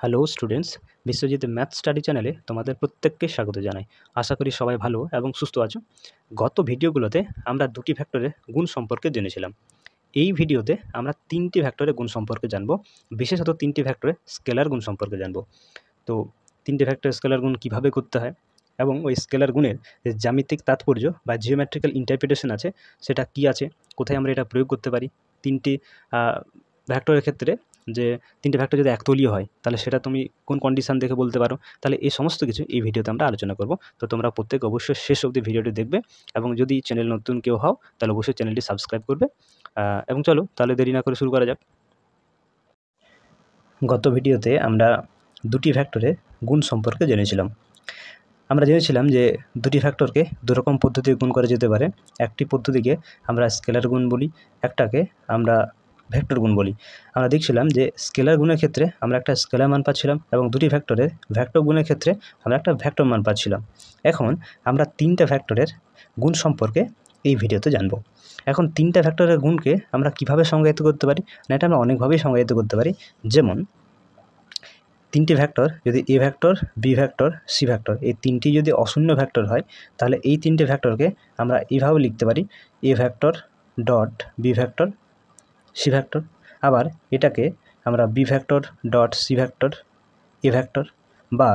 Hello students, Biswajit math study চ্যানেলে তোমাদের প্রত্যেককে স্বাগত জানাই। আশা করি সবাই ভালো এবং সুস্থ আছো। গত ভিডিওগুলোতে আমরা দুটি ভেক্টরের গুণ সম্পর্কে জেনেছিলাম। এই ভিডিওতে আমরা তিনটি ভেক্টরের গুণ সম্পর্কে জানব, বিশেষত তিনটি ভেক্টরের স্কেলার গুণ সম্পর্কে জানব। তো তিনটি ভেক্টরের স্কেলার গুণ কীভাবে করতে হয় এবং ওই স্কেলার গুণের যে জ্যামিতিক তাৎপর্য বা জিওমেট্রিক্যাল ইন্টারপ্রিটেশন আছে সেটা কী আছে, কোথায় আমরা এটা প্রয়োগ করতে পারি, তিনটি ভেক্টরের ক্ষেত্রে যে তিনটে ভেক্টর যদি একতলীয় হয় তাহলে সেটা তুমি কোন কন্ডিশন দেখে বলতে পারো। তাহলে এই সমস্ত কিছু এই ভিডিওতে আমরা আলোচনা করব। তো তোমরা প্রত্যেক অবশ্যই শেষ অবধি ভিডিওটি দেখবে এবং যদি চ্যানেল নতুন কেউ হও তাহলে অবশ্যই চ্যানেলটি সাবস্ক্রাইব করবে। এবং চলো তাহলে দেরি না করে শুরু করা যাক। গত ভিডিওতে আমরা দুটি ভেক্টরের গুণ সম্পর্কে জেনেছিলাম। আমরা জেনেছিলাম যে দুটি ভেক্টরকে দুরকম পদ্ধতিতে গুণ করা যেতে পারে। একটি পদ্ধতিকে আমরা স্কেলার গুণ বলি, একটাকে আমরা ভেক্টর গুণ বলি। আমরা দেখছিলাম যে স্কেলার গুণের ক্ষেত্রে আমরা একটা স্কেলার মান পাচ্ছিলাম এবং দুটি ভেক্টরের ভেক্টর গুণের ক্ষেত্রে আমরা একটা ভেক্টর মান পাচ্ছিলাম। এখন আমরা তিনটা ভেক্টরের গুণ সম্পর্কে এই ভিডিওতে জানব। এখন তিনটা ভেক্টরের গুণকে আমরা কিভাবে সংজ্ঞায়িত করতে পারি না, এটা আমরা অনেকভাবেই সংজ্ঞায়িত করতে পারি। যেমন তিনটি ভেক্টর যদি A vector, B vector, C vector, এই তিনটি যদি অশূন্য ভেক্টর হয় তাহলে এই তিনটে ভেক্টরকে আমরা এইভাবে লিখতে পারি: A vector dot B vector C vector. আবার এটাকে আমরা B vector dot C vector A vector, বা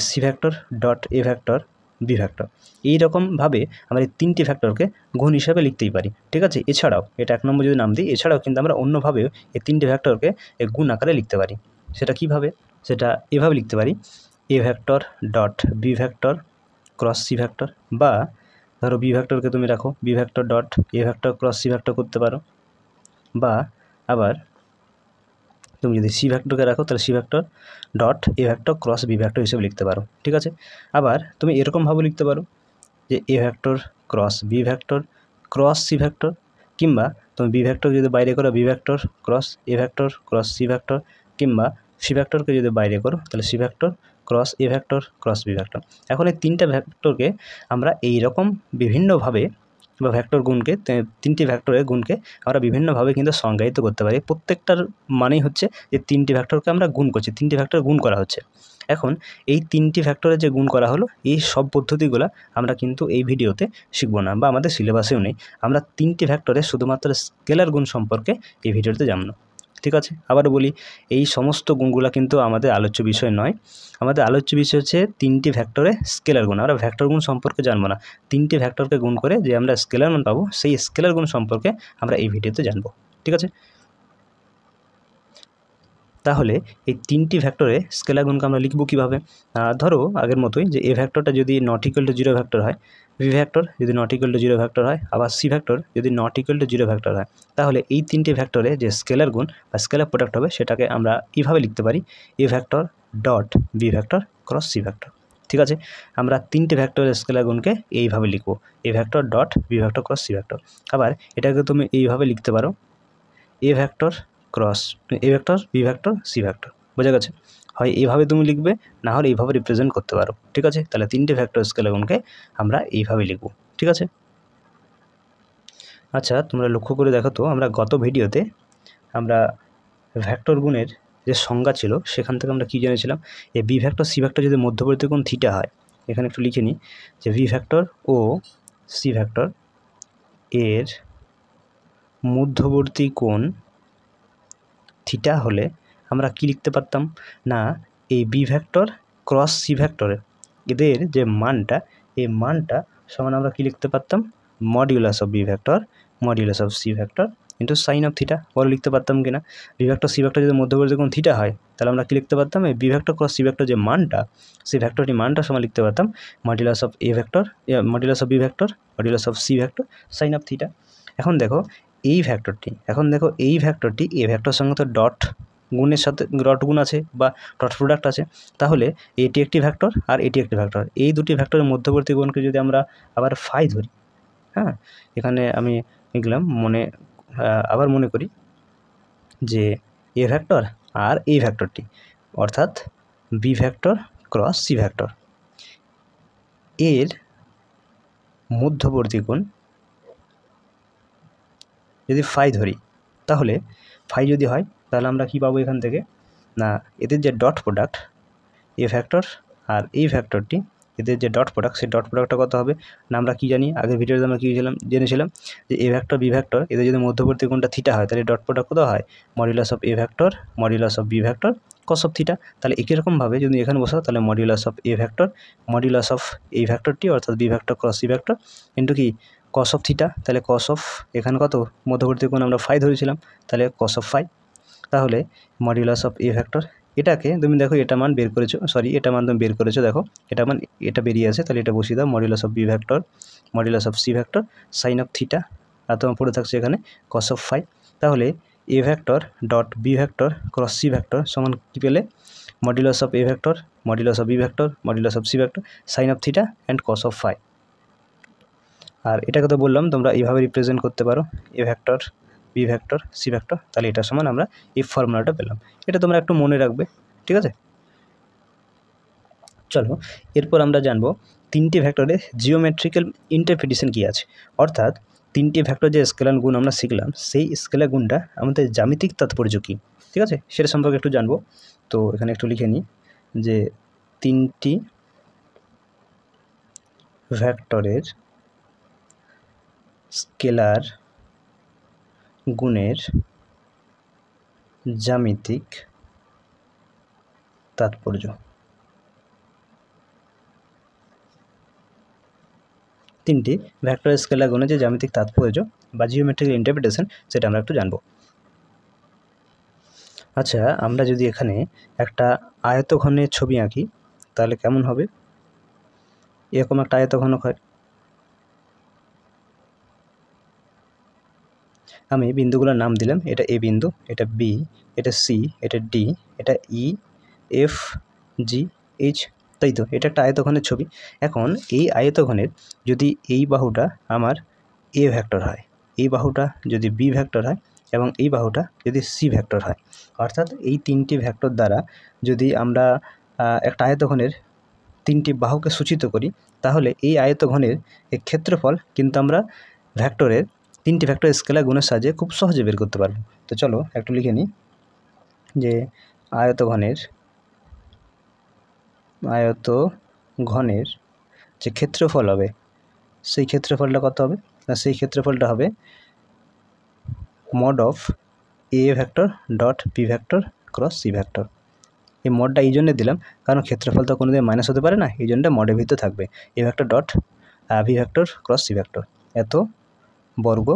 C vector dot A vector B vector. এইরকমভাবে আমরা এই তিনটি ভেক্টরকে গুণ হিসাবে লিখতেই পারি, ঠিক আছে। এছাড়াও এটা এক নম্বর যদি নাম দিই, এছাড়াও কিন্তু আমরা অন্যভাবেও এই তিনটি ভেক্টরকে গুণ আকারে লিখতে পারি। সেটা কীভাবে? সেটা এভাবে লিখতে পারি: A vector dot B vector cross C vector, বা ধরো বি ভেক্টরকে তুমি রাখো B vector dot A vector cross C vector করতে পারো, বা আবার তুমি যদি সি ভেক্টরকে রাখো তাহলে C vector dot A vector cross B vector হিসেবে লিখতে পারো, ঠিক আছে। আবার তুমি এরকমভাবে লিখতে পারো যে A vector cross B vector cross C vector, কিংবা তুমি বি ভেক্টর যদি বাইরে করো B vector cross A vector cross C vector, কিংবা সি ভেক্টরকে যদি বাইরে করো তাহলে C vector cross A vector cross B vector. এখন এই তিনটা ভেক্টরকে আমরা এই রকম বিভিন্নভাবে বা ভেক্টর গুণকে, তিনটি ভেক্টরের গুণকে আমরা বিভিন্নভাবে কিন্তু সংজ্ঞায়িত করতে পারি। প্রত্যেকটার মানেই হচ্ছে যে তিনটি ভেক্টরকে আমরা গুণ করছি, তিনটি ভেক্টর গুণ করা হচ্ছে। এখন এই তিনটি ভেক্টরের যে গুণ করা হলো, এই সব পদ্ধতিগুলো আমরা কিন্তু এই ভিডিওতে শিখব না, বা আমাদের সিলেবাসেও নেই। আমরা তিনটি ভেক্টরের শুধুমাত্র স্কেলার গুণ সম্পর্কে এই ভিডিওতে জানবো, ঠিক আছে। আবারও বলি, এই সমস্ত গুণগুলো কিন্তু আমাদের আলোচ্য বিষয় নয়। আমাদের আলোচ্য বিষয় হচ্ছে তিনটি ভেক্টরের স্কেলার গুণ। আমরা ভেক্টর গুণ সম্পর্কে জানবো না, তিনটি ভেক্টরকে গুণ করে যে আমরা স্কেলার মান পাবো সেই স্কেলার গুণ সম্পর্কে আমরা এই ভিডিওতে জানবো, ঠিক আছে। তাহলে এই তিনটি ভেক্টরে স্কেলার গুণকে আমরা লিখব কীভাবে? ধরো আগের মতোই যে এ ভেক্টরটা যদি নট ইকুয়াল টু 0 ভেক্টর হয়, বি ভেক্টর যদি নট ইকুয়াল টু 0 ভেক্টর হয়, আবার সি ভেক্টর যদি নট ইকুয়াল টু 0 ভেক্টর হয়, তাহলে এই তিনটি ভেক্টরে যে স্কেলার গুণ বা স্কেলার প্রোডাক্ট হবে সেটাকে আমরা এইভাবে লিখতে পারি: A vector dot B vector cross C vector, ঠিক আছে। আমরা তিনটি ভেক্টরের স্কেলার গুণকে এইভাবে লিখব: A vector dot B vector cross C vector. আবার এটাকে তুমি এইভাবে লিখতে পারো: A vector cross A vector B vector C vector. বোঝা গেছে? হয় এইভাবে তুমি লিখবে, না হলে এইভাবে রিপ্রেজেন্ট করতে পারো, ঠিক আছে। তাহলে তিনটে ভেক্টর স্কেলার গুণকে আমরা এইভাবে লিখব, ঠিক আছে। আচ্ছা, তোমরা লক্ষ্য করে দেখো তো, আমরা গত ভিডিওতে আমরা ভেক্টর গুণের যে সংজ্ঞা ছিল সেখান থেকে আমরা কী জেনেছিলাম? যে বি ভেক্টর সি ভেক্টর যদি মধ্যবর্তী কোণ থিটা হয়, এখানে একটু লিখে নিই যে বি ভেক্টর ও সি ভেক্টর এর মধ্যবর্তী কোণ থিটা হলে আমরা কি লিখতে পারতাম না, এই বি ভেক্টর ক্রস সি ভেক্টরের এদের যে মানটা, এই মানটা সমান আমরা কি লিখতে পারতাম? Modulus of B vector modulus of C vector into sine of theta. বলো লিখতে পারতাম কিনা? বি ভেক্টর সি ভেক্টর যদি মধ্যবর্তী কোণ থিটা হয় তাহলে আমরা কি লিখতে পারতাম? এই B vector cross C vector যে মানটা, সেই ভেক্টরটি মানটা সমান লিখতে পারতাম modulus of A vector modulus of B vector modulus of C vector sine of theta. এখন দেখো এই ভেক্টরটি এ ভেক্টর সঙ্গে তো ডট গুণের সাথে ডট গুণ আছে বা ডট প্রোডাক্ট আছে, তাহলে এটি একটি ভেক্টর আর এটি একটি ভেক্টর। এই দুটি ভেক্টরের মধ্যবর্তী কোণকে যদি আমরা আবার ফাই ধরি, হ্যাঁ, এখানে আমি লিখলাম আবার মনে করি যে এ ভেক্টর আর এই ভেক্টরটি, অর্থাৎ B vector cross C vector, এর মধ্যবর্তী কোণ যদি ফাই ধরি, তাহলে ফাই যদি হয় তাহলে আমরা কি পাবো? এখান থেকে না এদের যে ডট প্রোডাক্ট এ ভেক্টর আর এই ভেক্টরটি এদের যে ডট প্রোডাক্ট সেই ডট প্রোডাক্টটা কত হবে না আমরা কি জানি আগের ভিডিওতে আমরা কি জেনেছিলাম যে এ ভেক্টর বি ভেক্টর এদের যদি মধ্যবর্তী কোণটা থিটা হয় তাহলে ডট প্রোডাক্ট কত হয় modulus of A vector modulus of B vector cos of theta. তাহলে একই রকমভাবে যদি এখানে বসাও তাহলে modulus of A vector modulus of এই ভেক্টরটি অর্থাৎ B vector cross C vector into কি কস অফ থিটা। তাহলে কস অফ এখানে কত মধ্যবর্তী কোণ আমরা ফাই ধরেছিলাম তাহলে কস অফ ফাই। তাহলে মডুলাস অফ এ ভেক্টর এটাকে তুমি দেখো এটা মান বের করেছো এটা মান তুমি বের করেছো দেখো এটা মান এটা বেরিয়ে আসে তাহলে এটা বসিয়ে দাও modulus of B vector modulus of C vector sine of theta আর তোমার পড়ে থাকছে এখানে কস অফ ফাই। তাহলে A vector dot B vector cross C vector সমান কী পেলে modulus of A vector modulus of B vector modulus of C vector sine of theta and cos of phi. আর এটাকে তো বললাম তোমরা এইভাবে রিপ্রেজেন্ট করতে পারো A vector B vector C vector তাহলে এটা সমান আমরা এই ফর্মুলাটা পেলাম। এটা তোমরা একটু মনে রাখবে ঠিক আছে। চলো এরপর আমরা জানবো তিনটি ভেক্টরের জিওমেট্রিক্যাল ইন্টারপ্রিটেশন কী আছে, অর্থাৎ তিনটি ভেক্টর যে স্কেলার গুণ আমরা শিখলাম সেই স্কেলার গুণটা আমাদের জ্যামিতিক তাৎপর্য কী ঠিক আছে সেটা সম্পর্কে একটু জানবো। তো এখানে একটু লিখে নিই যে তিনটি ভেক্টরের স্কেলার গুণের জ্যামিতিক তাৎপর্য। তিনটি ভেক্টর স্কেলার গুণের যে জ্যামিতিক তাৎপর্য বা জিওমেট্রিক্যাল ইন্টারপ্রিটেশন সেটা আমরা একটু জানবো। আচ্ছা আমরা যদি এখানে একটা আয়তঘনের ছবি আঁকি তাহলে কেমন হবে, এরকম একটা আয়তঘনক হয়। আমি বিন্দুগুলোর নাম দিলাম, এটা এ বিন্দু, এটা বি, এটা সি, এটা ডি, এটা ই, এফ, জি, এইচ, তাই তো এটা একটা আয়তঘনের ছবি। এখন এই আয়তঘনের যদি এই বাহুটা আমার এ ভেক্টর হয়, এই বাহুটা যদি বি ভেক্টর হয় এবং এই বাহুটা যদি সি ভেক্টর হয়, অর্থাৎ এই তিনটি ভেক্টর দ্বারা যদি আমরা একটা আয়তঘনের তিনটি বাহুকে সূচিত করি তাহলে এই আয়তঘনের ক্ষেত্রফল কিন্তু আমরা ভেক্টরের তিনটি ভেক্টর স্কেলার গুণের সাহায্যে খুব সহজে বের করতে পারবো। তো চলো একটু লিখে নিই যে আয়তঘনের যে ক্ষেত্রফল হবে সেই ক্ষেত্রফলটা কত হবে না সেই ক্ষেত্রফলটা হবে mod of A vector dot B vector cross C vector. এই মডটা এই জন্য দিলাম কারণ ক্ষেত্রফল তো কোনোদিন মাইনাস হতে পারে না, এই জন্য মডের ভিতরে থাকবে A vector dot B vector cross C vector এত বর্গ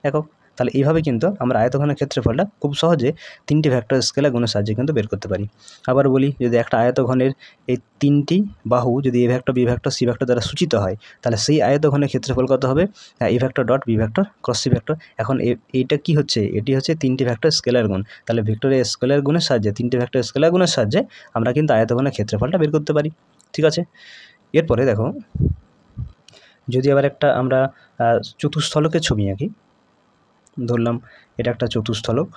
একক। তাহলে এইভাবে কিন্তু আমরা আয়তঘনের ক্ষেত্রফলটা খুব সহজে তিনটি ভেক্টর স্কেলার গুণের সাহায্যে কিন্তু বের করতে পারি। আবার বলি যদি একটা আয়তঘনের এই তিনটি বাহু যদি A vector B vector C vector দ্বারা সূচিত হয় তাহলে সেই আয়তঘনের ক্ষেত্রফল কত হবে A vector dot B vector cross C vector. এখন এইটা কি হচ্ছে, এটি হচ্ছে তিনটি ভেক্টর স্কেলার গুণ। তাহলে ভেক্টরের স্কেলার গুণের সাহায্যে তিনটি ভেক্টর স্কেলার গুণের সাহায্যে আমরা কিন্তু আয়তঘনের ক্ষেত্রফলটা বের করতে পারি ঠিক আছে। এরপরে দেখো যদি আবার একটা আমরা চতুস্থলকের ছবি আঁকি, ধরলাম এটা একটা চতুস্থলক,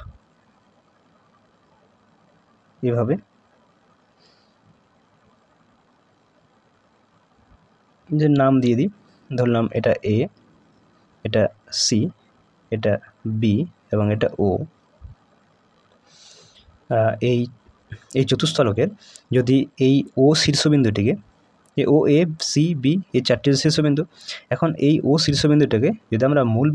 এভাবে যে নাম দিয়ে দিই, ধরলাম এটা এ, এটা সি, এটা বি এবং এটা ও। এই চতুস্থলকের যদি এই ও শীর্ষবিন্দুটিকে ও এ সি বি এই চারটি শীর্ষবিন্দু, এখন এই ও শীর্ষবিন্দুটাকে যদি আমরা মূল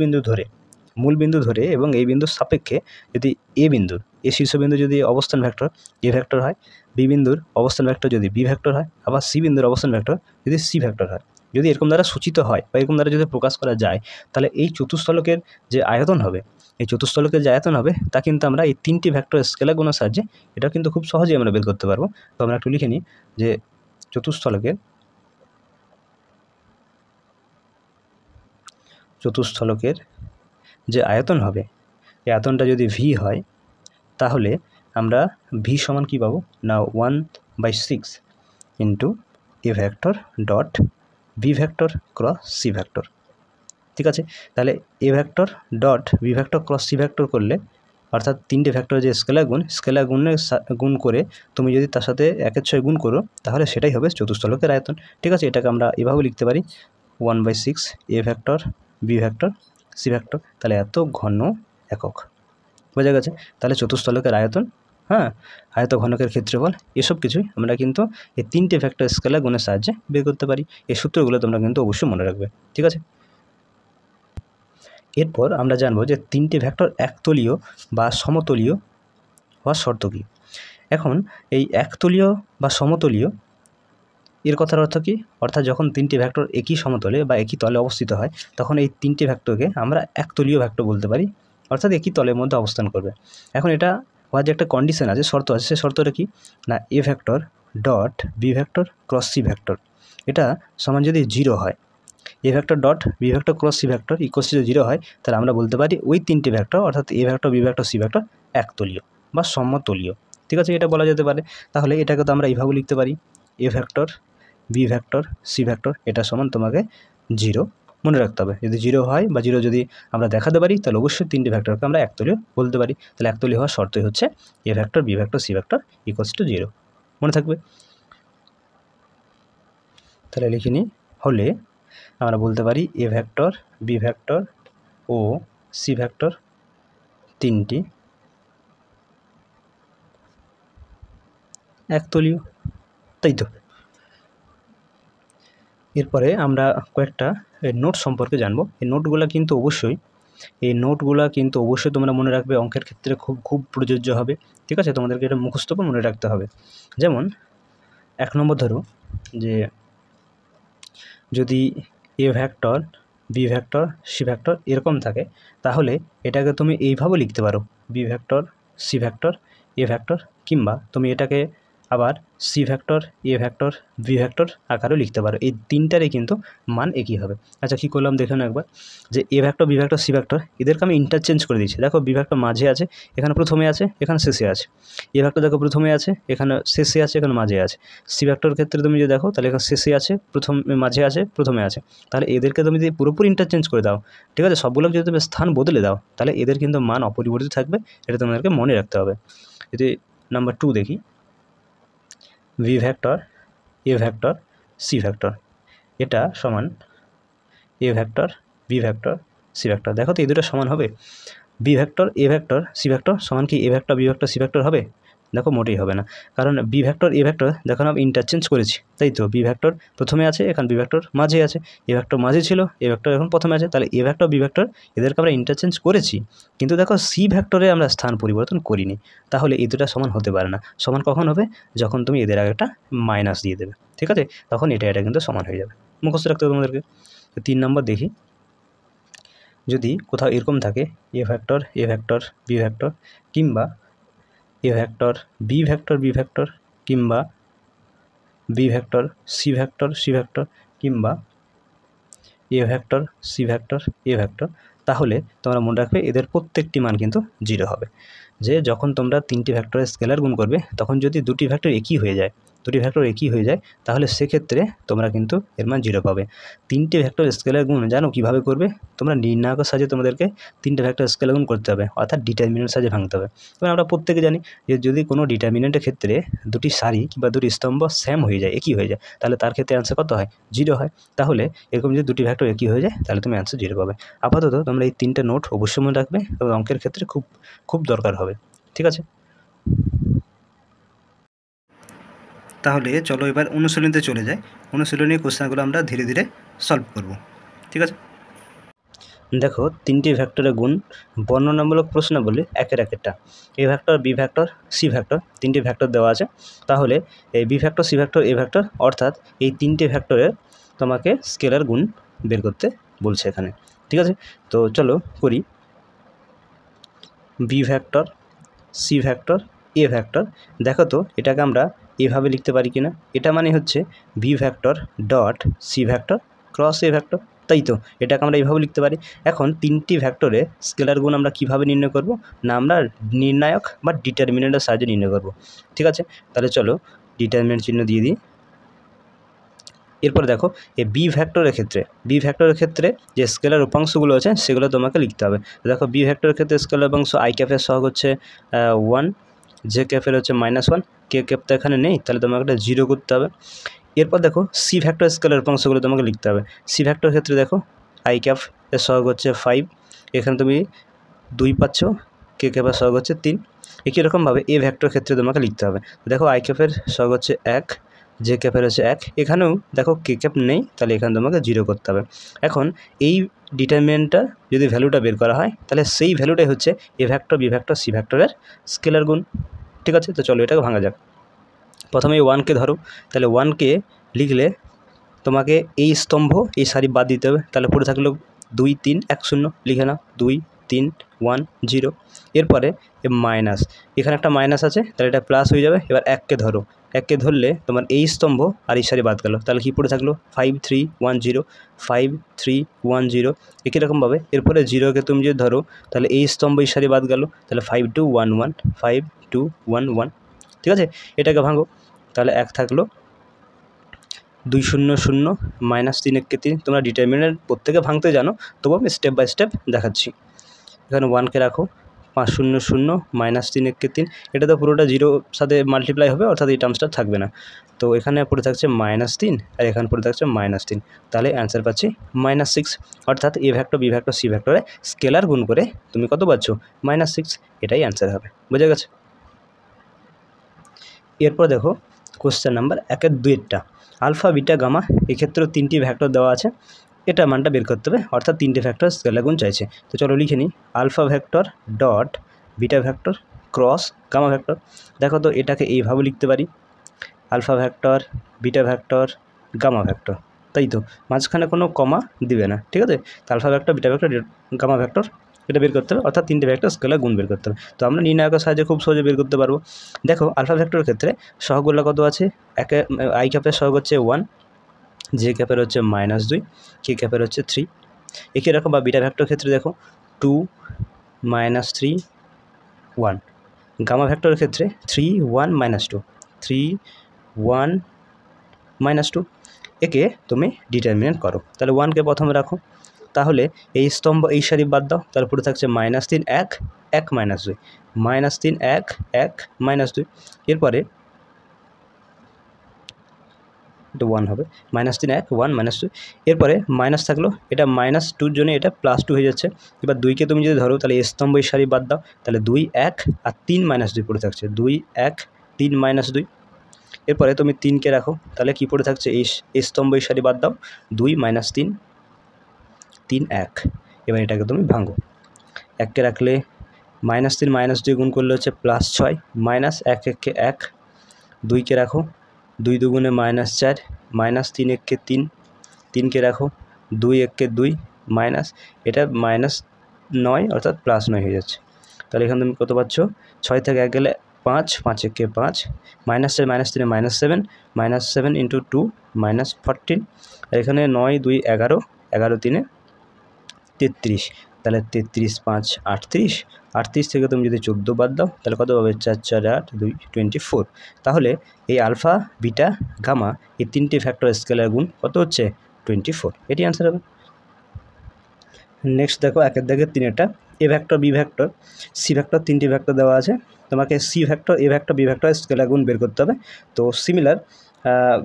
বিন্দু ধরে এবং এই বিন্দুর সাপেক্ষে যদি এ বিন্দুর এ শীর্ষবিন্দু যদি অবস্থান ভেক্টর এ ভেক্টর হয়, বি বিন্দুর অবস্থান ভেক্টর যদি বি ভেক্টর হয়, আবার সি বিন্দুর অবস্থান ভেক্টর যদি সি ভেক্টর হয়, যদি এরকম দ্বারা সূচিত হয় বা এরকম দ্বারা যদি প্রকাশ করা যায় তাহলে এই চতুস্থলকের যে আয়তন হবে তা কিন্তু আমরা এই তিনটি ভেক্টর স্কেলার গুণের সাহায্যে এটা কিন্তু খুব সহজেই আমরা বের করতে পারবো। তো আমরা একটু লিখে নিই যে চতুস্থলকের যে আয়তন হবে এই আয়তনটা যদি ভি হয় তাহলে আমরা ভি সমান কী পাবো না 1/6 into A vector dot B vector cross C vector ঠিক আছে। তাহলে A vector dot B vector cross C vector করলে অর্থাৎ তিনটে ভেক্টর যে স্কেলার গুণ করে তুমি যদি তার সাথে 1/6 গুণ করো তাহলে সেটাই হবে চতুস্থলকের আয়তন ঠিক আছে। এটাকে আমরা এভাবে লিখতে পারি 1/6 A vector B vector C vector, তাহলে এত ঘন একক বোঝা গেছে। তাহলে চতুস্থলকের আয়তন হ্যাঁ, আয়ত ঘনকের ক্ষেত্রফল, এসব কিছুই আমরা কিন্তু এই 3টে ভেক্টর স্কেলার গুণের সাহায্যে বের করতে পারি। এই সূত্রগুলো তোমরা কিন্তু অবশ্যই মনে রাখবে, ঠিক আছে? এরপর আমরা জানবো যে 3টে ভেক্টর একতলীয় বা সমতলীয় হওয়ার শর্ত কী। এখন এই একতলীয় বা সমতলীয় এর কথার অর্থ কী? অর্থাৎ যখন 3টে ভেক্টর একই সমতলে বা একই তলে অবস্থিত হয়, তখন এই 3টে ভেক্টরকে আমরা একতলীয় ভেক্টর বলতে পারি, অর্থাৎ একই তলের মধ্যে অবস্থান করবে। এখন এটা হওয়ার যে একটা কন্ডিশন আছে, শর্ত আছে, সেই শর্তটা কি না, A vector dot B vector cross C vector এটা সমান যদি 0 হয়, A vector dot B vector cross C vector equals to 0 হয়, তাহলে আমরা বলতে পারি ওই 3টে ভেক্টর অর্থাৎ A vector B vector C vector একতলীয় বা সমতলীয়, ঠিক আছে? এটা বলা যেতে পারে। তাহলে এটাকে তো আমরা এইভাবে লিখতে পারি, A vector B vector C vector এটা সমান তোমাকে 0 মনে রাখতে হবে। যদি 0 হয় বা 0 যদি আমরা দেখাতে পারি, তাহলে অবশ্যই 3টে ভেক্টরকে আমরা একতলীয় বলতে পারি। তাহলে একতলীয় হওয়ার শর্তই হচ্ছে A vector B vector C vector equals to 0, মনে থাকবে। তাহলে লিখে নিই, হলে আমরা বলতে পারি এ ভেক্টর বি ভেক্টর ও সি ভেক্টর 3টি একতলীয়, তাই তো? এরপরে আমরা কয়েকটা নোট সম্পর্কে জানবো। এই নোটগুলো কিন্তু অবশ্যই তোমরা মনে রাখবে, অঙ্কের ক্ষেত্রে খুব প্রযোজ্য হবে, ঠিক আছে? তোমাদেরকে এটা মুখস্থ করে মনে রাখতে হবে। যেমন 1 নম্বর ধরো যে যদি A vector B vector C vector এরকম থাকে, তাহলে এটাকে তুমি এইভাবে লিখতে পারো, B vector C vector A vector, কিংবা তুমি এটাকে আবার C vector A vector B vector আকারেও লিখতে পারো। এই 3টারই কিন্তু মান একই হবে। আচ্ছা, কী করলাম দেখুন একবার, যে A vector B vector C vector এদেরকে আমি ইন্টারচেঞ্জ করে দিচ্ছি। দেখো বি ভেক্টর মাঝে আছে, এখানে প্রথমে আছে, এখানে শেষে আছে। এ ভেক্টর দেখো প্রথমে আছে, এখানে শেষে আছে, এখানে মাঝে আছে। সি ভেক্টর ক্ষেত্রে তুমি যদি দেখো, তাহলে এখানে শেষে আছে, মাঝে আছে, প্রথমে আছে। তাহলে এদেরকে তুমি যদি পুরোপুরি ইন্টারচেঞ্জ করে দাও, ঠিক আছে, সবগুলোকে যদি তুমি স্থান বদলে দাও, তাহলে এদের কিন্তু মান অপরিবর্তিত থাকবে। এটা তোমাদেরকে মনে রাখতে হবে। যদি নাম্বার 2 দেখি, B vector A vector C vector এটা সমান A vector B vector C vector. দেখো তো এই দুটো সমান হবে? B vector A vector C vector সমান কি A vector B vector C vector হবে? দেখো মোটেই হবে না, কারণ বি ভেক্টর এ ভেক্টর দেখো আমি ইন্টারচেঞ্জ করেছি, তাই তো? বি ভেক্টর প্রথমে আছে, এখানে বি ভেক্টর মাঝে আছে, এ ভেক্টর মাঝে ছিল, এ ভেক্টর এখন প্রথমে আছে, তাহলে এ ভেক্টর বি ভেক্টর এদেরকে আমরা ইন্টারচেঞ্জ করেছি, কিন্তু দেখো সি ভেক্টরে আমরা স্থান পরিবর্তন করিনি। তাহলে এই দুটো সমান হতে পারে না। সমান কখন হবে? যখন তুমি এদের আগে একটা মাইনাস দিয়ে দেবে, ঠিক আছে? তখন এটা কিন্তু সমান হয়ে যাবে। মুখস্থ রাখতে হবে তোমাদেরকে। 3 নম্বর দেখি, যদি কোথাও এরকম থাকে এ ভেক্টর বি ভেক্টর, কিংবা এ ভেক্টর বি ভেক্টর, কিংবা বি ভেক্টর সি ভেক্টর, কিংবা A vector C vector A vector, তাহলে তোমরা মনে রাখবে এদের প্রত্যেকটি মান কিন্তু 0 হবে। যে যখন তোমরা 3টি ভেক্টরের স্কেলার গুণ করবে, তখন যদি দুটি ভেক্টর একই হয়ে যায়, তাহলে সেক্ষেত্রে তোমরা কিন্তু এর মান 0 পাবে। 3টে ভেক্টর স্কেলার গুণ জানো কীভাবে করবে? তোমরা নির্ণায়কের সাহায্যে তোমাদেরকে 3টে ভেক্টর স্কেলার গুণ করতে হবে, অর্থাৎ ডিটারমিনেন্টের সাহায্যে ভাঙতে হবে। তবে আমরা প্রত্যেকে জানি যে যদি কোনো ডিটারমিনেন্টের ক্ষেত্রে দুটি সারি কিংবা দুটি স্তম্ভ সেম হয়ে যায়, একই হয়ে যায়, তাহলে তার ক্ষেত্রে অ্যান্সার কত হয়? 0 হয়। তাহলে এরকম যদি দুটি ভেক্টর একই হয়ে যায়, তাহলে তুমি অ্যান্সার 0 পাবে। আপাতত তোমরা এই 3টে নোট অবশ্যই মনে রাখবে, এবং অঙ্কের ক্ষেত্রে খুব দরকার হবে, ঠিক আছে? তাহলে চলো এবার অনুশীলনীতে চলে যাই। অনুশীলনী কোশ্চেনগুলো আমরা ধীরে ধীরে সলভ করব, ঠিক আছে? দেখো 3টি ভেক্টরের গুণ বর্ণনামূলক প্রশ্নাবলী একের একটা। A vector B vector C vector 3টি ভেক্টর দেওয়া আছে। তাহলে এই B vector C vector A vector, অর্থাৎ এই 3টে ভেক্টরের তোমাকে স্কেলার গুণ বের করতে বলছে এখানে, ঠিক আছে? তো চলো করি। B vector C vector A vector, দেখো তো এটাকে আমরা এভাবে লিখতে পারি কিনা। এটা মানে হচ্ছে B vector dot C vector cross A vector, তাই তো? এটাকে আমরা এইভাবে লিখতে পারি। এখন 3টি ভেক্টরে স্কেলার গুণ আমরা কীভাবে নির্ণয় করব? না, আমরা নির্ণায়ক বা ডিটারমিনেন্টের সাহায্যে নির্ণয় করব, ঠিক আছে? তাহলে চলো ডিটারমিনেন্ট চিহ্ন দিয়ে দিই। এরপরে দেখো এই বি ভেক্টরের ক্ষেত্রে যে স্কেলার উপাংশগুলো আছে সেগুলো তোমাকে লিখতে হবে। দেখো বি ভেক্টরের ক্ষেত্রে স্কেলার উপাংশ আই ক্যাপের সহগ হচ্ছে 1, জে ক্যাপের হচ্ছে -1, কে ক্যাপ তো এখানে নেই, তাহলে তোমাকে একটা 0 করতে হবে। এরপর দেখো সি ভেক্টর স্কেলার উপাংশগুলো তোমাকে লিখতে হবে। সি ভেক্টর ক্ষেত্রে দেখো আই ক্যাপ এর সহগ হচ্ছে 5, এখানে তুমি 2 পাচ্ছ, কে ক্যাপের সহগ হচ্ছে 3। একই রকমভাবে এ ভেক্টর ক্ষেত্রে তোমাকে লিখতে হবে। দেখো আই ক্যাপের সহগ হচ্ছে 1, জে ক্যাপের হচ্ছে 1, এখানেও দেখো কে ক্যাপ নেই, তাহলে এখানে তোমাকে 0 করতে হবে। এখন এই ডিটারমিনেন্টটা যদি ভ্যালুটা বের করা হয় তাহলে সেই ভ্যালুটাই হচ্ছে A vector, B vector, C ভেক্টরের স্কেলার গুণ। ঠিক আছে, তো চলো এটাকে ভাঙা যাক। প্রথমে এই 1কে ধরো, তাহলে 1কে লিখলে তোমাকে এই স্তম্ভ এই সারি বাদ দিতে হবে, তাহলে পড়ে থাকলো 2 3 1 0, লিখে নাও 2 3 1 0। এরপরে মাইনাস, এখানে একটা মাইনাস আছে, তাহলে এটা প্লাস হয়ে যাবে। এবার 1কে ধরো, 1কে ধরলে তোমার এই স্তম্ভ আর এই সারি বাদ গেল, তাহলে কি পড়ে থাকলো 5 3 1 0, 5 3 1 0। একই রকমভাবে এরপরে 0কে তুমি যদি ধরো তাহলে এই স্তম্ভ এই সারি বাদ গেল, তাহলে 5 2 1 1, 5 2 1 1। ঠিক আছে, এটাকে ভাঙো, তাহলে 1 থাকলো 2 0 0 -3 1 3। তোমরা ডিটারমিনেন্ট প্রত্যেকে ভাঙতে জানো, তবু আমি স্টেপ বাই স্টেপ দেখাচ্ছি। এখানে 1কে রাখো, 5 0 0 -3 1 3, এটা তো পুরোটা 0 সাথে মাল্টিপ্লাই হবে, অর্থাৎ এই টার্মসটা থাকবে না। তো এখানে পড়ে থাকছে -3 আর এখানে পড়ে থাকছে -3, তাহলে অ্যান্সার পাচ্ছি -6। অর্থাৎ A vector, B vector, C ভেক্টরে স্কেলার গুণ করে তুমি কত পাচ্ছ? -6। এটাই অ্যান্সার হবে, বোঝা গেছে? এরপর দেখো question number 1-2 alpha beta gamma এক্ষেত্রেও 3টি ভেক্টর দেওয়া আছে, এটা মানটা বের করতে হবে, অর্থাৎ 3টে ভেক্টর স্কেলার গুণ চাইছে। তো চলো লিখে নিই, alpha vector dot beta vector cross gamma vector. দেখো তো এটাকে এইভাবে লিখতে পারি, alpha vector beta vector gamma vector, তাই তো, মাঝখানে কোনো কমা দিবে না। ঠিক আছে, তো alpha vector beta vector gamma vector এটা বের করতে হবে, অর্থাৎ 3টে ভেক্টর স্কেলার গুণ বের করতে হবে। তো আমরা নির্ণায়কের সাহায্যে খুব সহজে বের করতে পারবো। দেখো আলফা ভেক্টরের ক্ষেত্রে সহগগুলো কত আছে, আই ক্যাপের সহগ হচ্ছে 1, জে ক্যাপের হচ্ছে -2, কে ক্যাপের হচ্ছে 3। একই রকম বা বিটা ভেক্টর ক্ষেত্রে দেখো 2 -3 1। গামা ভেক্টরের ক্ষেত্রে 3 1 -2, 3 1 -2। একে তুমি ডিটারমিনেন্ট করো, তাহলে 1কে প্রথমে রাখো, তাহলে এই স্তম্ভ এই সারি বাদ দাও, তাহলে পুরো থাকছে -3 1 1 -2, -3 1 1 -2। এরপরে এটা 1 হবে, -3 1 1 -2। এরপরে মাইনাস থাকলো, এটা -2 জন্য এটা +2 হয়ে যাচ্ছে। এবার 2কে তুমি যদি ধরো তাহলে স্তম্ভ এই সারি বাদ দাও, তাহলে 2 1 আর 3 -2 পড়ে থাকছে, 2 1 3 -2। এরপরে তুমি 3কে রাখো, তাহলে কি পড়ে থাকছে, এই স্তম্ভ এই সারি বাদ দাও, 2 -3 3 1। এবার এটাকে তুমি ভাঙো, 1কে রাখলে -3 -2 গুণ করলে হচ্ছে +6, -1 1কে 1। 2কে রাখো, 2 দুগুণে -4, -3 1কে 3, 3কে রাখো, 2 1কে 2 মাইনাস, এটা -9 অর্থাৎ +9 হয়ে যাচ্ছে। তাহলে এখানে তুমি কত পাচ্ছ, 6 থেকে 1 গেলে 5, 5 1কে 5, -4 -3 -7, -7 × 2 -14। আর এখানে 9 2 11, 11 3 33, তাহলে 33 5 38, 38 থেকে তুমি যদি 14 বাদ দাও তাহলে কত পাবে, 4 4 8 2 24। তাহলে এই আলফা বিটা গামা এই 3টে ভেক্টর স্কেলার গুণ কত হচ্ছে, 24। এটি অ্যান্সার হবে। নেক্সট দেখো 1-3 A vector, B vector, C vector, 3টি ভেক্টর দেওয়া আছে, তোমাকে C vector, A vector, B vector scalar গুণ বের করতে হবে। তো সিমিলার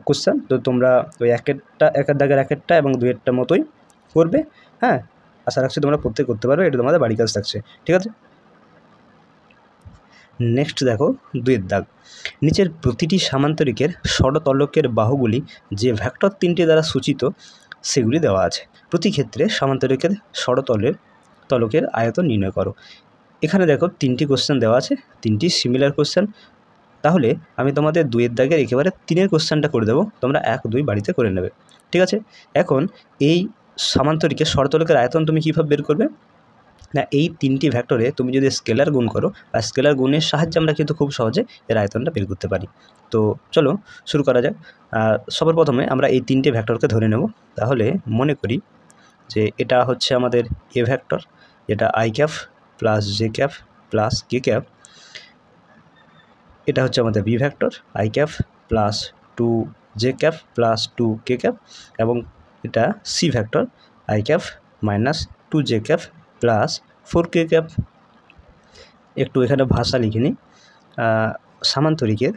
কোশ্চেন, তো তোমরা ওই একের দাগের 1টা এবং 2টা মতোই করবে। হ্যাঁ, আশা রাখছি তোমরা প্রত্যেক করতে পারবে, এটা তোমাদের বাড়ির কাজ থাকছে। ঠিক আছে, নেক্সট দেখো 2 দাগ, নিচের প্রতিটি সামান্তরিকের ষড়তলকের বাহুগুলি যে ভেক্টর 3টি দ্বারা সূচিত সেগুলি দেওয়া আছে। প্রতি ক্ষেত্রে সামান্তরিকের ষড়তলকের আয়তন নির্ণয় করো। এখানে দেখো 3টি কোশ্চেন দেওয়া আছে, 3টি সিমিলার কোশ্চেন। তাহলে আমি তোমাদের 2 দাগের একেবারে 3 কোশ্চেনটা করে দেবো, তোমরা 1 2 বাড়িতে করে নেবে। ঠিক আছে, এখন এই সামান্তরিকের ষড়তলকের আয়তন তুমি কীভাবে বের করবে না, এই 3টি ভেক্টরে তুমি যদি স্কেলার গুণ করো, বা স্কেলার গুণের সাহায্যে আমরা কিন্তু খুব সহজে এর আয়তনটা বের করতে পারি। তো চলো শুরু করা যাক। সবার প্রথমে আমরা এই 3টে ভেক্টরকে ধরে নেব। তাহলে মনে করি যে এটা হচ্ছে আমাদের এ ভেক্টর, যেটা I cap plus J cap plus K cap. এটা হচ্ছে আমাদের B vector, I cap plus 2 J cap plus 2 K cap. এবং এটা C vector, I cap minus 2 J cap plus 4 K cap. একটু এখানে ভাষা লিখে নিই, সামান্তরিকের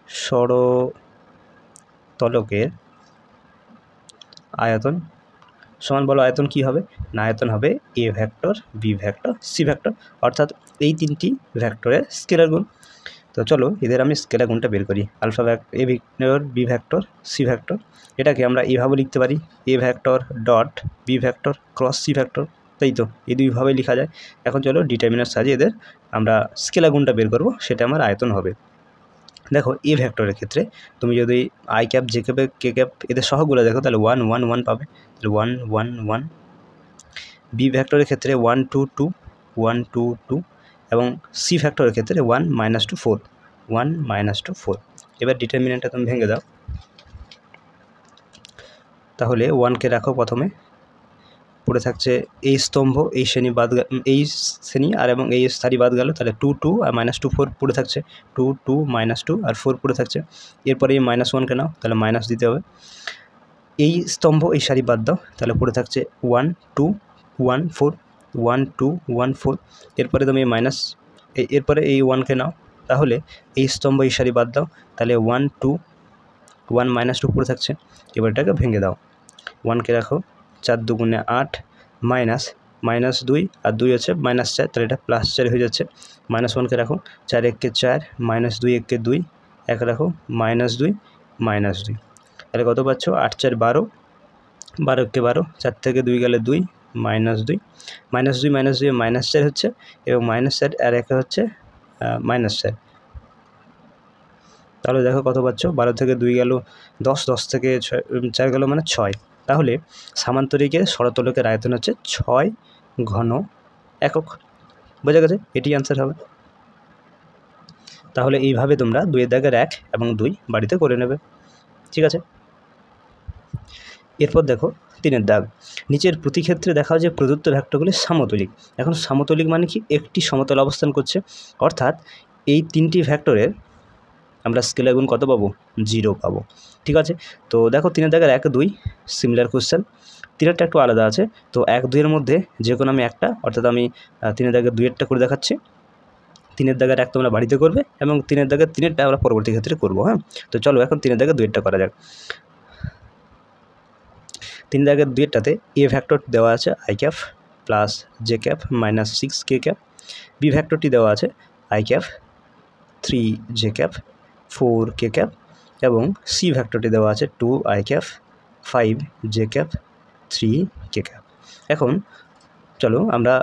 ষড়তলকের আয়তন সমান বলো আয়তন কি হবে না, আয়তন হবে A vector B vector C vector, অর্থাৎ এই তিনটি ভেক্টরের স্কেলার গুণ। তো চলো এদের আমি স্কেলার গুণটা বের করি। Alpha A vector B vector C vector, এটাকে আমরা এভাবে লিখতে পারি A vector dot B vector cross C vector, তাই তো এই দুইভাবে লেখা যায়। এখন চলো ডিটারমিনার সাহায্যে এদের আমরা স্কেলার গুণটা বের করব, সেটা আমার আয়তন হবে। দেখো এ ভেক্টরের ক্ষেত্রে তুমি যদি I cap J cap K cap এদের সহগুলো দেখো তাহলে 1 1 1 পাবে, তাহলে 1 1 1। বি ভেক্টরের ক্ষেত্রে 1 2 2 1 2 2 এবং সি ভেক্টরের ক্ষেত্রে 1 -2 4 1 -2 4। এবার ডিটারমিনেন্টটা তুমি ভেঙে দাও, তাহলে 1কে রাখো প্রথমে, পড়ে থাকছে এই স্তম্ভ এই শ্রেণী বাদ এই শ্রেণী আর এবং এই সারি বাদ গেল, তাহলে 2 2 আর -2 4 পড়ে থাকছে, 2 2 -2 আর 4 পড়ে থাকছে। এরপরে এই -1কে নাও, তাহলে মাইনাস দিতে হবে। এই স্তম্ভ এই সারি বাদ দাও, তাহলে পড়ে থাকছে 1 2 1 4 1 2 1 4। এরপরে তুমি মাইনাস এরপরে এই 1কে নাও, তাহলে এই স্তম্ভ এই সারি বাদ দাও, তাহলে 1 2 1 -2 পড়ে থাকছে। এবার এটাকে ভেঙে দাও, 1কে রাখো, 4 2 8 -2 আর 2 হচ্ছে -4, তাহলে এটা +4 হয়ে যাচ্ছে। -1কে রাখো, 4 1 4 -2 1 2 1 রাখো, -2 -2, তাহলে কত পাচ্ছ 8 4 12 12 1 12, 4 থেকে 2 গেলে 2 -2 -2 -4 হচ্ছে এবং -4 আর 1 হচ্ছে -4। তাহলে দেখো কত পাচ্ছ, 12 থেকে 2 গেল 10, 10 থেকে 4 গেল মানে 6। তাহলে সামান্তরিকের ষড়তলকের আয়তন হচ্ছে 6 ঘন একক। বোঝা গেছে, এটি অ্যান্সার হবে। তাহলে এইভাবে তোমরা 2 দাগের 1 এবং 2 বাড়িতে করে নেবে, ঠিক আছে। এরপর দেখো 3 দাগ, নিচের প্রতি ক্ষেত্রে দেখা যে প্রদত্ত ভেক্টরগুলি সমতলিক। এখন সমতলিক মানে কি, একটি সমতল অবস্থান করছে, অর্থাৎ এই তিনটি ভেক্টরের আমরা স্কেলার গুণ কত পাবো, 0 পাবো, ঠিক আছে। তো দেখো 3 দাগের 1 2 সিমিলার কোশ্চেন, 3টা একটু আলাদা আছে। তো 1 2 এর মধ্যে যে কোনো আমি একটা, অর্থাৎ আমি 3 দাগের 2-এরটা করে দেখাচ্ছি। 3 দাগের 1 তোমরা বাড়িতে করবে এবং 3 দাগের 3-এরটা আমরা পরবর্তী ক্ষেত্রে করবো। হ্যাঁ, তো চলো এখন 3 দাগের 2-এরটা করা যাক। 3 দাগের 2-এরটাতে এ ভেক্টর দেওয়া আছে I cap plus J cap -6 K cap, B ভেক্টরটি দেওয়া আছে I cap 3 J cap 4 K cap এবং সি ভেক্টরটি দেওয়া আছে 2 I cap 5 J cap 3 K cap. এখন চলো আমরা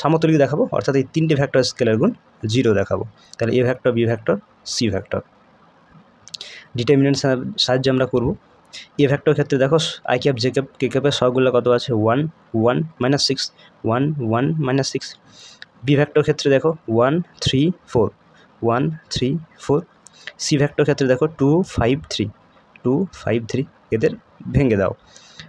সমতলিক দেখাবো, অর্থাৎ এই তিনটে ভেক্টর স্কেলার গুণ 0 দেখাবো। তাহলে A vector B vector C vector determinant সাহায্যে আমরা করব। এ ভেক্টর ক্ষেত্রে দেখো I cap J cap K ক্যাপের সহগুলো কত আছে, 1 1 -6 1 1 -6। বি ভেক্টর ক্ষেত্রে দেখো 1 3 4 1 3 4। সি ভেক্টর ক্ষেত্রে দেখো 2 5 3 2 5 3। এদের ভেঙে দাও,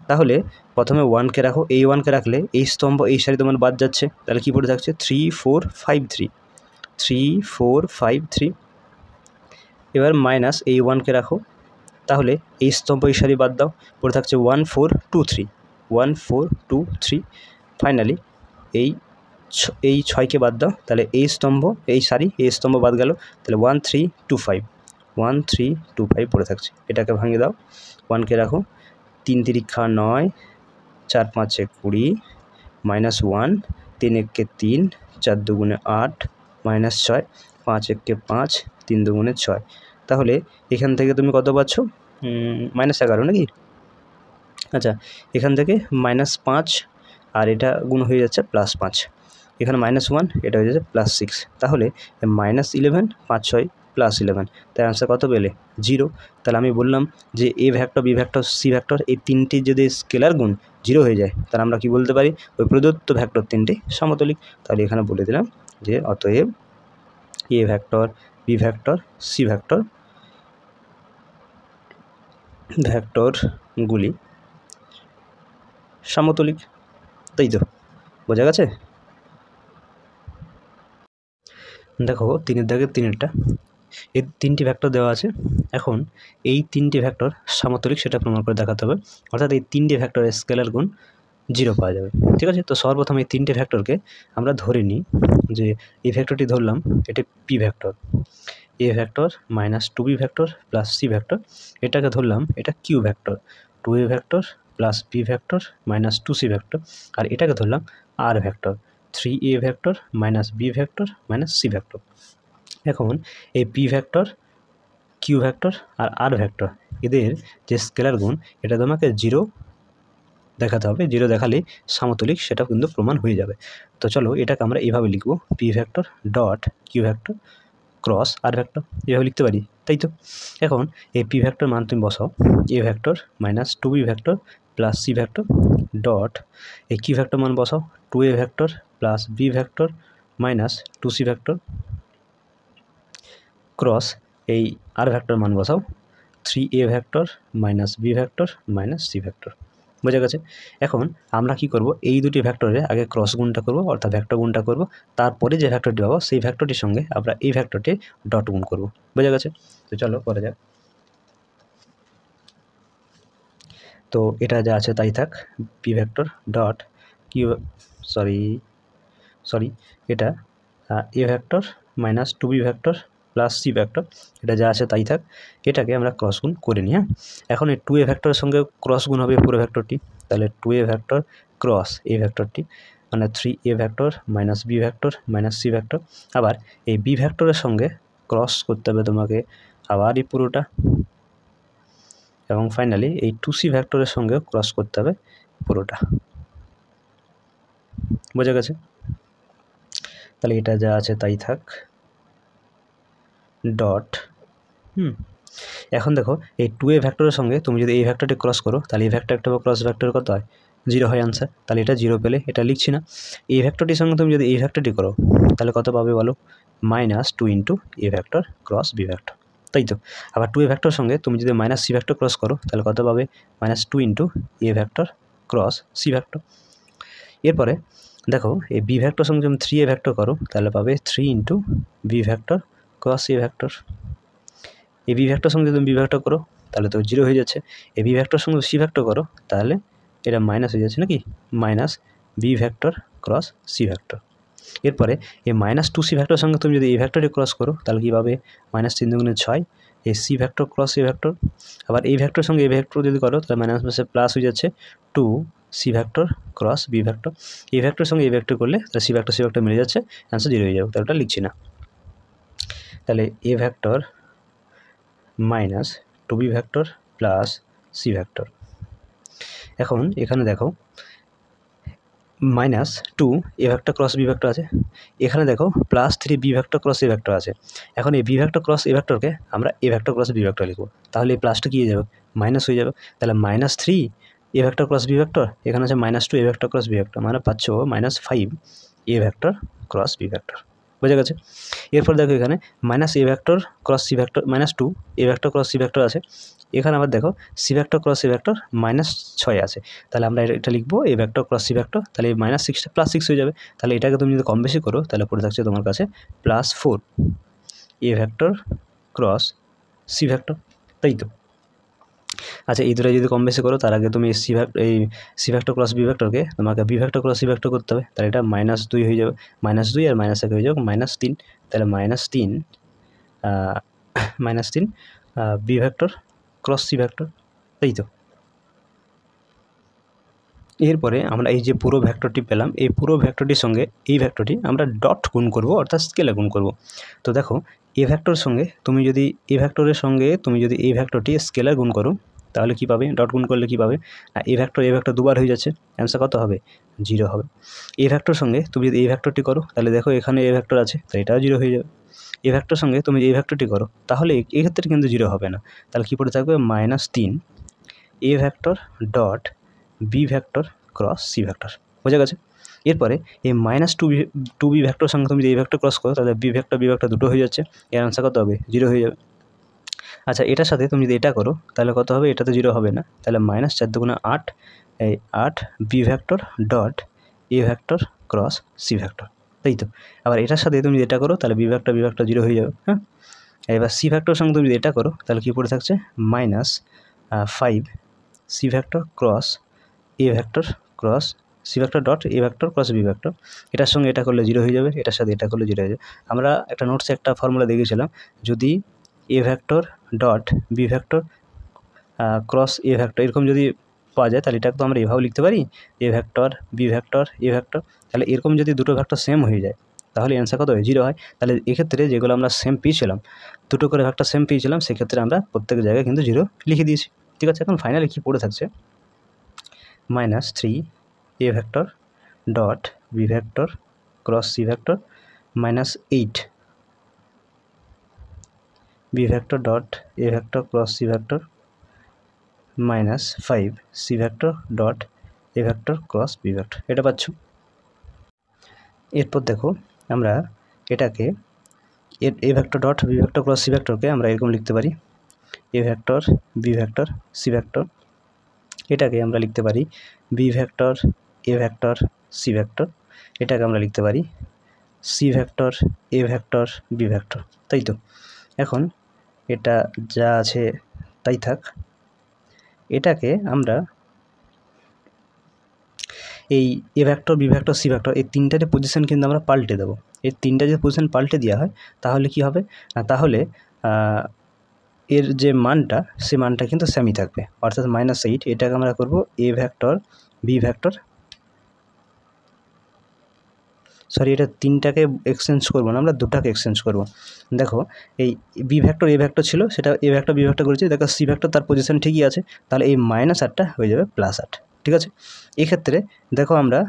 তাহলে প্রথমে 1কে রাখো, এই 1কে রাখলে এই স্তম্ভ এই সারি তোমার বাদ যাচ্ছে, তাহলে কী পড়ে থাকছে 3 4 5 3 3 4 5 3। এবার মাইনাস এই 1কে রাখো, তাহলে এই স্তম্ভ এই সারি বাদ দাও, পড়ে থাকছে 1 4 2 3 1 4 2 3। ফাইনালি এই 6কে বাদ দাও, তাহলে এই স্তম্ভ এই সারি এই স্তম্ভ বাদ গেল, তাহলে 1 3 2 5 1 3 2 5 পড়ে থাকছে। এটাকে ভাঙে দাও, 1কে রাখো, 3 3 9 4 5 20 -1 3 1 3 4 2 8 -6 5 1 5 3 2 6। তাহলে এখান থেকে তুমি কত পাচ্ছ, -11 নাকি? আচ্ছা, এখান থেকে -5 আর এটা গুণ হয়ে যাচ্ছে +5, এখানে -1 এটা হয়ে যাচ্ছে +6, তাহলে -11 5 6 +11, তাই আনসার কত পেলে 0। তাহলে আমি বললাম যে A vector B vector C vector এই তিনটি যদি স্কেলার গুণ 0 হয়ে যায়, তাহলে আমরা কি বলতে পারি, ওই প্রদত্ত ভেক্টর তিনটি সমতলিক। তাহলে এখানে বলে দিলাম যে অতএব A vector B vector C vector ভেক্টরগুলি সমতলিক, তাই তো বোঝা গেছে। দেখো 3 দাগের 3-এরটা, এই 3টি ভেক্টর দেওয়া আছে। এখন এই 3টি ভেক্টর সমতলিক সেটা প্রমাণ করে দেখাতে হবে, অর্থাৎ এই 3টি ভেক্টরের স্কেলার গুণ 0 পাওয়া যাবে, ঠিক আছে। তো সর্বপ্রথম এই 3টে ভেক্টরকে আমরা ধরে নিই যে এই ভেক্টরটি ধরলাম এটি পি ভেক্টর, এ ভেক্টর -2বি ভেক্টর প্লাস সি ভেক্টর, এটাকে ধরলাম এটা Q vector, 2a vector plus B vector minus 2c vector, আর এটাকে ধরলাম R vector 3a vector minus B vector minus C vector. এখন এই পি ভেক্টর, কিউ ভেক্টর আর আর ভেক্টর এদের যে স্কেলার গুণ এটা তোমাকে 0 দেখাতে হবে। 0 দেখালেই সমতলিক সেটা কিন্তু প্রমাণ হয়ে যাবে। তো চলো এটাকে আমরা এইভাবে লিখব, P vector dot Q vector cross R vector, এভাবে লিখতে পারি, তাই তো? এখন এই পি ভেক্টর মান তুমি বসাও, এ ভেক্টর মাইনাস 2বি vector plus C vector dot এই কিউ ভেক্টর মান বসাও, 2a vector plus B vector minus 2c vector cross এই আর ভেক্টর মান বসাও, 3a vector minus B vector minus C vector. বোঝা গেছে? এখন আমরা কি করব, এই দুটি ভেক্টরে আগে ক্রস গুণটা করব, অর্থাৎ ভেক্টর গুণটা করব, তারপরে যে ভেক্টরটি পাবো সেই ভেক্টরটির সঙ্গে আমরা এই ভেক্টরটি ডট গুণ করব। বোঝা গেছে? তো চলো করা যাক। তো এটা যা আছে তাই থাক, P vector dot Q sorry এটা এ ভেক্টর মাইনাস 2বি ভেক্টর প্লাস সি ভেক্টর, এটা যা আছে তাই থাক, এটাকে আমরা ক্রস গুণ করে নিই। হ্যাঁ, এখন এই 2a ভেক্টরের সঙ্গে ক্রস গুণ হবে পুরো ভেক্টরটি, তাহলে 2a ভেক্টর ক্রস এই ভেক্টরটি মানে 3a vector minus B vector minus C vector. আবার এই বি ভেক্টরের সঙ্গে ক্রস করতে হবে তোমাকে আবার এই পুরোটা, এবং ফাইনালি এই 2c ভেক্টরের সঙ্গে ক্রস করতে হবে পুরোটা। বোঝা গেছে? তাহলে এটা যা আছে তাই থাক ডট এখন দেখো এই 2a ভেক্টরের সঙ্গে তুমি যদি এই ভেক্টরটি ক্রস করো তাহলে এই ভেক্টর একটা ক্রস ভেক্টর কত হয়? 0 হয় আনসার। তাহলে এটা 0 পেলে এটা লিখছি না। এই ভেক্টরটির সঙ্গে তুমি যদি এই ভেক্টরটি করো তাহলে কত পাবে বলো? Minus 2 into A vector cross B vector, তাই তো? আবার 2a ভেক্টরের সঙ্গে তুমি যদি মাইনাস সি ভেক্টর ক্রস করো তাহলে কত পাবে? Minus 2 into A vector cross C vector. এরপরে দেখো এই বি ভেক্টর সঙ্গে তুমি 3a ভেক্টর করো তাহলে পাবে 3 into B vector cross A vector. এই বি ভেক্টর সঙ্গে তুমি বি ভেক্টর করো তাহলে তো 0 হয়ে যাচ্ছে। এই বি ভেক্টর সঙ্গে সি ভেক্টর করো তাহলে এটা মাইনাস হয়ে যাচ্ছে নাকি, minus B vector cross C vector. এরপরে এই মাইনাস 2c ভেক্টর সঙ্গে তুমি যদি এই ভেক্টরটি ক্রস করো তাহলে কী পাবে? মাইনাস 3 দুগুণে 6 এই C vector cross A vector. আবার এই ভেক্টর সঙ্গে এই ভেক্টর যদি করো তাহলে মাইনাস মাসে প্লাস হয়ে যাচ্ছে 2c vector cross B vector. এই ভেক্টর সঙ্গে এই ভেক্টর করলে তাহলে সি ভেক্টর মিলে যাচ্ছে, অ্যান্সার 0 হয়ে যাবে, তাহলে ওটা লিখছি না। তাহলে এ ভেক্টর মাইনাস 2বি ভেক্টর প্লাস সি ভেক্টর। এখন এখানে দেখো minus 2 A vector cross B vector আছে, এখানে দেখো প্লাস 3বি ভেক্টর ক্রস এ ভেক্টর আছে। এখন এই বি ভেক্টর ক্রস এ ভেক্টরকে আমরা A vector cross B vector লিখব, তাহলে এই প্লাসটা কী হয়ে যাবে? মাইনাস হয়ে যাবে। তাহলে minus 3 A vector cross B vector, এখানে আছে minus 2 A vector cross B vector, মানে পাচ্ছ minus 5 A vector cross B vector. বোঝা গেছে? এরপর দেখো এখানে minus A vector cross C vector, minus 2 A vector cross C vector আছে। এখানে আবার দেখো C vector cross A vector minus 6 আছে, তাহলে আমরা এটা লিখবো A vector cross C vector, তাহলে এই মাইনাস 6টা প্লাস 6 হয়ে যাবে। তাহলে এটাকে তুমি যদি কম বেশি করো তাহলে পড়ে থাকছে তোমার কাছে plus 4 A vector cross C vector, তাই তো? আচ্ছা, এই দুটো যদি কম বেশি করো তার আগে তুমি এই সি ভেক্টর ক্রস বি ভেক্টরকে তোমাকে B vector cross C vector করতে হবে, তাহলে এটা মাইনাস 2 হয়ে যাবে, মাইনাস 2 আর মাইনাস 1 হয়ে যাবে মাইনাস 3, তাহলে minus 3 B vector cross C vector, তাই তো? এরপরে আমরা এই যে পুরো ভেক্টরটি পেলাম, এই পুরো ভেক্টরটির সঙ্গে এই ভেক্টরটি আমরা ডট গুণ করব, অর্থাৎ স্কেলে গুণ করব। তো দেখো এ ভেক্টরের সঙ্গে তুমি যদি এই ভেক্টরের সঙ্গে তুমি যদি এই ভেক্টরটি স্কেলার গুণ করো তাহলে কী পাবে? ডট গুণ করলে কী পাবে? এ ভেক্টর দুবার হয়ে যাচ্ছে, অ্যান্সার কত হবে? 0 হবে। এ ভেক্টর সঙ্গে তুমি যদি এই ভেক্টরটি করো তাহলে দেখো এখানে এ ভেক্টর আছে, তাই এটাও 0 হয়ে যাবে। এ ভেক্টর সঙ্গে তুমি এই ভেক্টরটি করো তাহলে এই ক্ষেত্রে কিন্তু 0 হবে না, তাহলে কী পড়ে থাকবে? Minus 3 A vector dot B vector cross C vector. বোঝা গেছে? এরপরে এই মাইনাস 2বি ভেক্টর সঙ্গে তুমি যদি এই ভেক্টর ক্রস করো তাহলে বি ভেক্টর দুটো হয়ে যাচ্ছে, এর আনসার কত হবে? 0 হয়ে যাবে। আচ্ছা, এটার সাথে তুমি যদি এটা করো তাহলে কত হবে? এটা তো 0 হবে না, তাহলে মাইনাস 4 দুগুণে 8 এই 8 B vector dot A vector cross C vector, তাই তো? আবার এটার সাথে তুমি যদি এটা করো তাহলে বি ভেক্টর 0 হয়ে যাবে। হ্যাঁ, এবার সি ভেক্টর সঙ্গে তুমি যদি এটা করো তাহলে কী পড়ে থাকছে? Minus 5 C vector cross A vector cross C vector dot A vector cross B vector. এটার সঙ্গে এটা করলে 0 হয়ে যাবে, এটার সাথে এটা করলে 0 হয়ে যাবে। আমরা একটা নোটসে একটা ফর্মুলা দেখেছিলাম, যদি A vector dot B vector cross A vector এরকম যদি পাওয়া যায় তাহলে এটাকে তো আমরা এভাবেও লিখতে পারি, A vector B vector A vector. তাহলে এরকম যদি দুটো ভেক্টর সেম হয়ে যায় তাহলে অ্যান্সার কত হয়? 0 হয়। তাহলে এক্ষেত্রে যেগুলো আমরা সেম পেয়েছিলাম, দুটো করে ভেক্টর সেম পেয়েছিলাম, সেক্ষেত্রে আমরা প্রত্যেক জায়গায় কিন্তু 0 লিখে দিয়েছি। ঠিক আছে, এখন ফাইনালি কী পড়ে থাকছে, -3 A vector dot B vector cross C vector -8 B vector dot A vector cross C vector -5 C vector dot A vector cross B vector. এটা পাচ্ছ। এরপর দেখো আমরা এটাকে A vector dot B vector cross C ভেক্টরকে আমরা এরকম লিখতে পারি, A vector B vector C vector. এটাকে আমরা লিখতে পারি B vector A vector C vector. এটাকে আমরা লিখতে পারি C vector A vector B vector. তাই তো, এখন এটা যা আছে তাই থাক। এটাকে আমরা এই A vector B vector C vector এই তিনটারে পজিশন কিন্তু আমরা পাল্টে দেবো। এই তিনটা যদি পজিশন পাল্টে দেওয়া হয় তাহলে কি হবে, তাহলে এর যে মানটা সে মানটা কিন্তু সেমই থাকবে, অর্থাৎ -8। এটাকে আমরা করব A vector B vector, sorry এটা তিনটাকে এক্সচেঞ্জ করবো না, আমরা দুটাকে এক্সচেঞ্জ করব। দেখো এই বি ভেক্টর এ ভেক্টর ছিল, সেটা এ ভেক্টর বি ভেক্টর করেছি। দেখো সি ভেক্টর তার পজিশন ঠিকই আছে, তাহলে এই -8টা হয়ে যাবে +8। ঠিক আছে, এক্ষেত্রে দেখো আমরা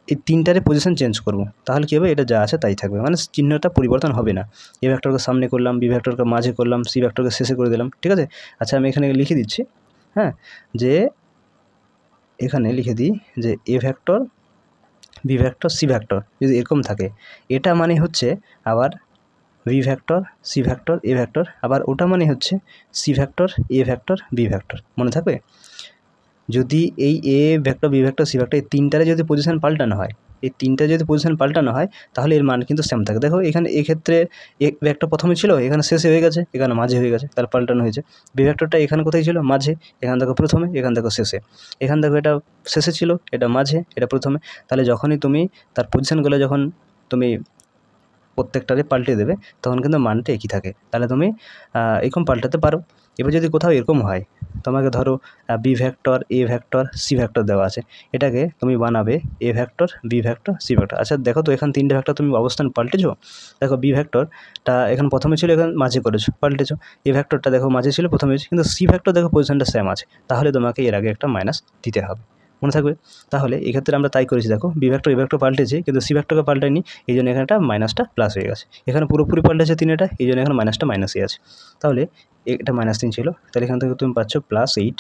এই তিনটারে পজিশন চেঞ্জ করব, তাহলে কী হবে, এটা যা আছে তাই থাকবে, মানে চিহ্নটা পরিবর্তন হবে না। এ ভেক্টরকে সামনে করলাম, বি ভেক্টরকে মাঝে করলাম, সি ভেক্টরকে শেষে করে দিলাম। ঠিক আছে, আচ্ছা আমি এখানে লিখে দিচ্ছি, হ্যাঁ, যে এখানে লিখে দিই যে A vector B vector C vector যদি এরকম থাকে, এটা মানে হচ্ছে আবার B vector C vector A vector, আবার ওটা মানে হচ্ছে C vector A vector B vector. মনে থাকবে, যদি এই A vector B vector C vector এই তিনটারে যদি পজিশন পাল্টানো হয়, এই তিনটা যদি পজিশন পাল্টানো হয় তাহলে এর মান কিন্তু সেম থাকে। দেখো এখানে এক্ষেত্রে এ ভেক্টর প্রথমে ছিল, এখানে শেষে হয়ে গেছে, এখানে মাঝে হয়ে গেছে, তাহলে পাল্টানো হয়েছে। বি ভেক্টরটা এখানে কোথায় ছিল, মাঝে, এখান থেকে প্রথমে, এখান থেকে শেষে। এখান থেকে এটা শেষে ছিল, এটা মাঝে, এটা প্রথমে। তাহলে যখনই তুমি তার পজিশনগুলো যখন তুমি প্রত্যেকটারে পাল্টে দেবে তখন কিন্তু মানটা একই থাকে। তাহলে তুমি এরকম পাল্টাতে পারো। এবার যদি কোথাও এরকম হয়, তোমাকে ধরো B vector A vector C vector দেওয়া আছে, এটাকে তুমি বানাবে A vector B vector C vector. আচ্ছা দেখো তো এখানে তিনটে ভেক্টর তুমি অবস্থান পাল্টেছো। দেখো বি ভেক্টরটা এখানে প্রথমে ছিল, এখানে মাঝে করেছো, পাল্টেছো। এ ভেক্টরটা দেখো মাঝে ছিল, প্রথমে হয়েছে, কিন্তু সি ভেক্টর দেখো পজিশনটা সেম আছে, তাহলে তোমাকে এর আগে একটা মাইনাস দিতে হবে। মনে থাকবে। তাহলে এক্ষেত্রে আমরা তাই করেছি, দেখো বি ভেক্টর এ ভেক্টর পাল্টেছে কিন্তু সি ভেক্টরকে পাল্টায়নি, এই জন্য এখানে একটা মাইনাসটা প্লাস হয়ে গেছে। এখানে পুরোপুরি পাল্টেছে তিনটা, এই জন্য এখানে মাইনাসটা মাইনাসই আছে। তাহলে এটা -3 ছিল, তাহলে এখান থেকে তুমি পাচ্ছ +8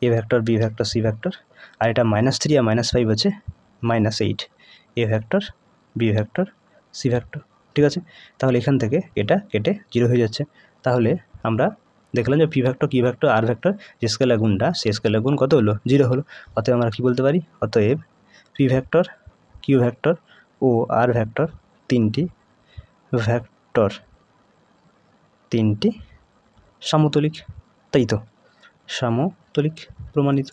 A vector B vector C vector, আর এটা -3 আর -5 হচ্ছে -8 A vector B vector C vector. ঠিক আছে, তাহলে এখান থেকে এটা কেটে 0 হয়ে যাচ্ছে। তাহলে আমরা দেখলাম যে পি ভেক্টর কিউ ভেক্টর আর ভেক্টর যে স্কেলার গুণটা, সেই স্কেলার গুণ কত হলো, 0 হলো। অতএব আমরা কী বলতে পারি, অতএব পি ভেক্টর কিউ ভেক্টর ও আর ভেক্টর তিনটি সমতলিক। তাই তো, সমতলিক প্রমাণিত।